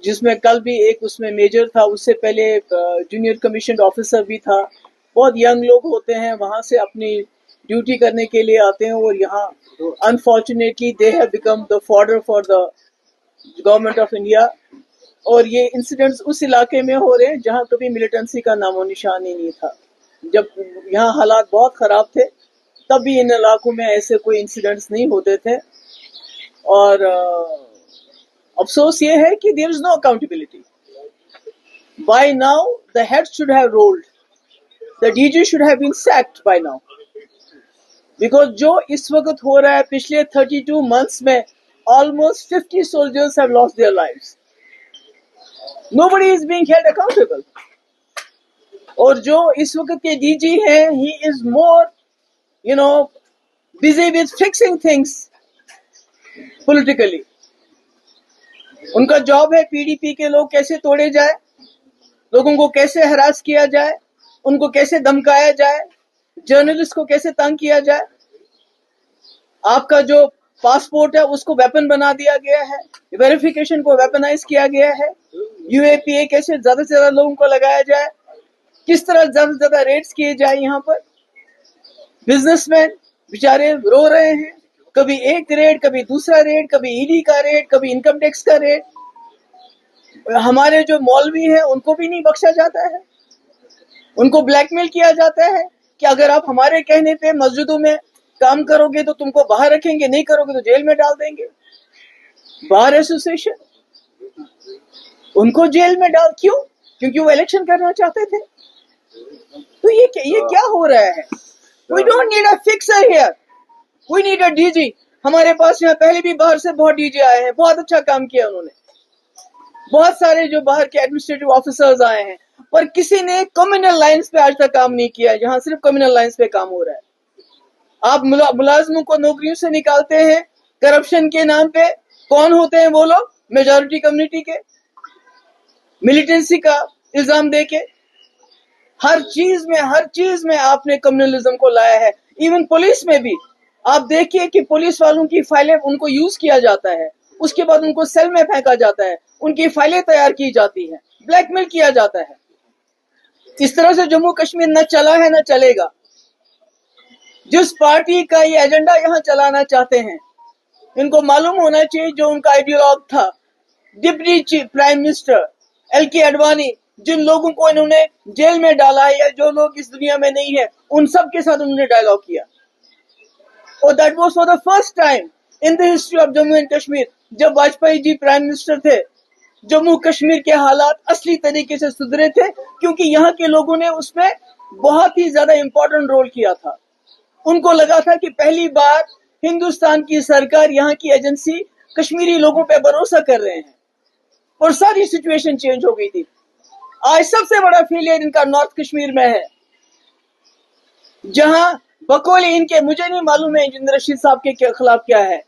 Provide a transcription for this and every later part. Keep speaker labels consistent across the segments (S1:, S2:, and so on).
S1: जिसमें कल भी एक उसमें मेजर था, उससे पहले जूनियर कमीशन ऑफिसर भी था। बहुत यंग लोग होते हैं, वहां से अपनी ड्यूटी करने के लिए आते हैं और यहाँ unfortunately they have become the fodder for the government of India. और ये इंसिडेंट्स उस इलाके में हो रहे हैं जहाँ कभी मिलिटेंसी का नामो निशान ही नहीं था। जब यहाँ हालात बहुत खराब थे तब भी इन इलाकों में ऐसे कोई इंसिडेंट्स नहीं होते थे। और अफसोस ये है कि there is no accountability. By now the head should have rolled, the DG should have been sacked by now, because जो इस वक्त हो रहा है, पिछले 32 मंथ्स में almost 50 soldiers have lost their lives. Nobody is being held accountable. और जो इस वक्त के डीजी हैं, he is more, busy with fixing things politically. उनका जॉब है पीडीपी के लोग कैसे तोड़े जाए, लोगों को कैसे हरास किया जाए, उनको कैसे धमकाया जाए, जर्नलिस्ट को कैसे तंग किया जाए। आपका जो पासपोर्ट है उसको वेपन बना दिया गया है, वेरिफिकेशन को वेपनाइज किया गया है। यूएपीए कैसे ज्यादा से ज्यादा लोगों को लगाया जाए, किस तरह ज्यादा से ज्यादा रेड्स किए जाए। यहाँ पर बिजनेसमैन बेचारे रो रहे हैं, कभी एक रेड, कभी दूसरा रेड, कभी ईडी का रेड, कभी इनकम टैक्स का रेड। हमारे जो मौलवी हैं उनको भी नहीं बख्शा जाता है, उनको ब्लैकमेल किया जाता है कि अगर आप हमारे कहने पे मस्जिदों में काम करोगे तो तुमको बाहर रखेंगे, नहीं करोगे तो जेल में डाल देंगे। बार एसोसिएशन उनको जेल में डाल, क्यों? क्योंकि वो इलेक्शन करना चाहते थे। तो ये क्या हो रहा है? We don't need a fixer here, we need a DG. हमारे पास यहाँ पहले भी बाहर से बहुत डीजी आए हैं, बहुत अच्छा काम किया उन्होंने। बहुत सारे जो बाहर के एडमिनिस्ट्रेटिव ऑफिसर्स आए हैं, पर किसी ने कम्युनल लाइंस पे आज तक काम नहीं किया। यहाँ सिर्फ कम्युनल लाइंस पे काम हो रहा है। आप मुलाजमों को नौकरियों से निकालते हैं करप्शन के नाम पे। कौन होते हैं वो लोग? मेजॉरिटी कम्युनिटी के, मिलिटेंसी का इल्जाम देके। हर चीज में आपने कम्युनलिज्म को लाया है। इवन पुलिस में भी आप देखिए कि पुलिस वालों की फाइलें उनको यूज किया जाता है, उसके बाद उनको सेल में फेंका जाता है, उनकी फाइलें तैयार की जाती हैं, ब्लैकमेल किया जाता है। इस तरह से जम्मू कश्मीर न चला है न चलेगा। जिस पार्टी का ये एजेंडा यहाँ चलाना चाहते हैं, इनको मालूम होना चाहिए जो उनका आइडियोलॉग था, deputy prime minister L K. Advani, जिन लोगों को इन्होंने जेल में डाला है या जो लोग इस दुनिया में नहीं है, उन सब के साथ उन्होंने डायलॉग किया। और that was for the first time in the history of Jammu and Kashmir. जब वाजपेयी जी प्राइम मिनिस्टर थे, जम्मू कश्मीर के हालात असली तरीके से सुधरे थे, क्योंकि यहाँ के लोगों ने उसमें बहुत ही ज्यादा इंपॉर्टेंट रोल किया था। उनको लगा था कि पहली बार हिंदुस्तान की सरकार, यहाँ की एजेंसी कश्मीरी लोगों पे भरोसा कर रहे हैं, और सारी सिचुएशन चेंज हो गई थी। आज सबसे बड़ा फेलियर इनका नॉर्थ कश्मीर में है, जहां बकौल इनके, मुझे नहीं मालूम है इंजीनियर रशीद साहब के खिलाफ क्या है।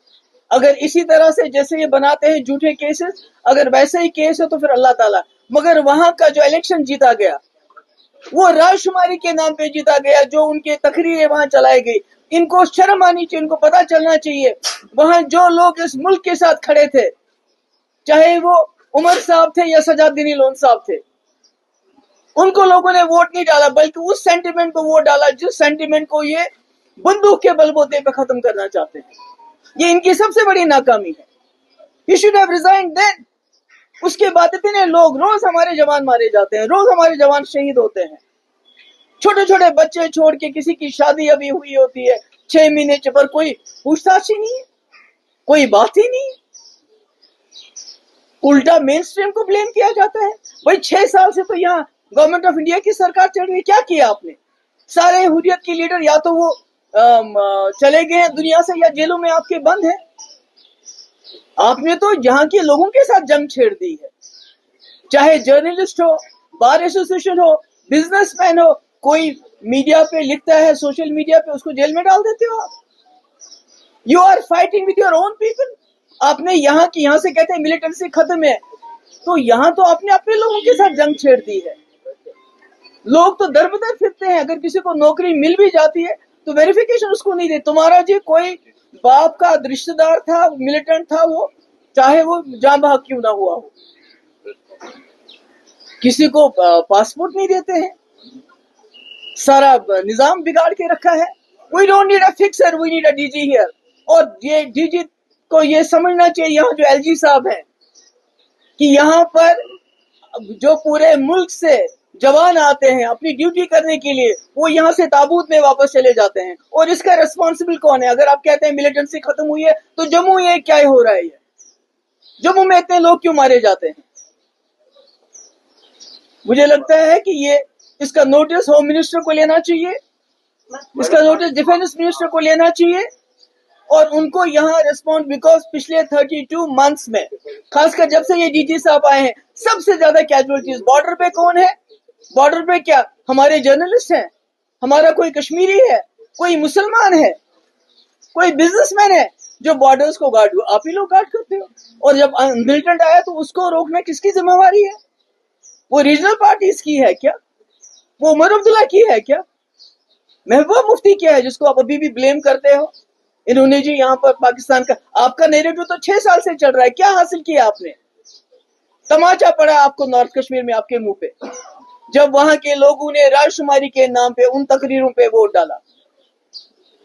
S1: अगर इसी तरह से जैसे ये बनाते हैं झूठे केसेस, अगर वैसे ही केस है तो फिर अल्लाह ताला। मगर वहां का जो इलेक्शन जीता गया वो राजशुमारी के नाम पे जीता गया, जो उनके तकरीरें वहां चलाई गई। इनको शर्म आनी चाहिए, इनको पता चलना चाहिए वहां जो लोग इस मुल्क के साथ खड़े थे, चाहे वो उमर साहब थे या सजादुद्दीन लोन साहब थे, उनको लोगों ने वोट नहीं डाला, बल्कि उस सेंटिमेंट को वोट डाला जिस सेंटिमेंट को ये बंदूक के बलबूते पे खत्म करना चाहते हैं। ये इनकी सबसे बड़ी नाकामी है। He should have resigned then। उसके बाद इतने लोग, रोज हमारे जवान मारे जाते हैं, रोज हमारे जवान शहीद होते हैं। छोटे छोटे बच्चे छोड़ के, किसी की शादी अभी हुई होती है 6 महीने पर कोई पूछताछ ही नहीं है, कोई बात ही नहीं है। उल्टा मेन स्ट्रीम को ब्लेम किया जाता है। भाई 6 साल से तो यहाँ गवर्नमेंट ऑफ इंडिया की सरकार चल रही है, क्या किया आपने? सारे हुर्रियत के लीडर या तो वो चले गए हैं दुनिया से या जेलों में आपके बंद है। आपने तो यहाँ के लोगों के साथ जंग छेड़ दी है, चाहे जर्नलिस्ट हो, बार एसोसिएशन हो, बिजनेसमैन हो। कोई मीडिया पे लिखता है, सोशल मीडिया पे, उसको जेल में डाल देते हो आप। You are fighting with your own people. आपने यहाँ से कहते हैं मिलिटेंसी खत्म है, तो यहाँ तो आपने अपने लोगों के साथ जंग छेड़ दी है। लोग तो दर बदर फिरते हैं, अगर किसी को नौकरी मिल भी जाती है तो वेरिफिकेशन उसको नहीं दे। तुम्हारा जी कोई बाप का रिश्तेदार था, मिलिटेंट था, वो चाहे वो जाँ बहक क्यों ना हुआ हो, किसी को पासपोर्ट नहीं देते हैं, सारा निजाम बिगाड़ के रखा है. We don't need a fixer, we need a DG here. और ये DG को ये समझना चाहिए, यहाँ जो LG साहब हैं, कि यहाँ पर जो पूरे मुल्क से जवान आते हैं अपनी ड्यूटी करने के लिए, वो यहाँ से ताबूत में वापस चले जाते हैं. और इसका रिस्पॉन्सिबल कौन है? अगर आप कहते हैं मिलिटेंसी खत्म हुई है, तो जम्मू ये क्या हो रहा है? ये जम्मू में इतने लोग क्यों मारे जाते हैं? मुझे लगता है कि ये इसका नोटिस होम मिनिस्टर को लेना चाहिए, इसका नोटिस डिफेंस मिनिस्टर को लेना चाहिए, और उनको यहाँ रिस्पॉन्ड, बिकॉज पिछले 32 मंथ्स में, खासकर जब से ये डीजी साहब आए हैं, सबसे ज्यादा कैजुअलिटीज बॉर्डर पे कौन है? बॉर्डर पे क्या हमारे जर्नलिस्ट हैं? हमारा कोई कश्मीरी है? कोई मुसलमान है? कोई बिजनेसमैन है जो बॉर्डर्स को गार्ड? आप ही लोग गार्ड करते हो. और जब मिलिटेंट आया तो उसको रोकना किसकी जिम्मेवारी है? वो रीजनल पार्टीज की है क्या? वो उमर अब्दुल्ला की है क्या? महबूबा मुफ्ती क्या है जिसको आप अभी भी ब्लेम करते हो? इन्होंने जी यहाँ पर पाकिस्तान का, आपका नैरेटिव तो 6 साल से चल रहा है. क्या हासिल किया आपने? तमाचा पड़ा आपको नॉर्थ कश्मीर में आपके मुंह पे, जब वहां के लोगों ने राजशुमारी के नाम पे उन तकरीरों पे वोट डाला.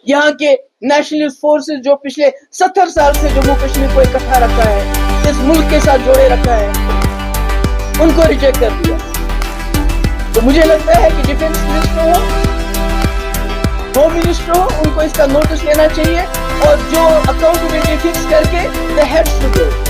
S1: यहाँ के नेशनलिस्ट फोर्सेस जो पिछले 70 साल से जम्मू कश्मीर को इकट्ठा रखा है, इस मुल्क के साथ जोड़े रखा है, उनको रिजेक्ट कर दिया. तो मुझे लगता है कि डिफेंस मिनिस्टर हो, होम मिनिस्टर हो, उनको इसका नोटिस लेना चाहिए, और जो अकाउंटेबिलिटी फिक्स करके द हेड्स टू गो.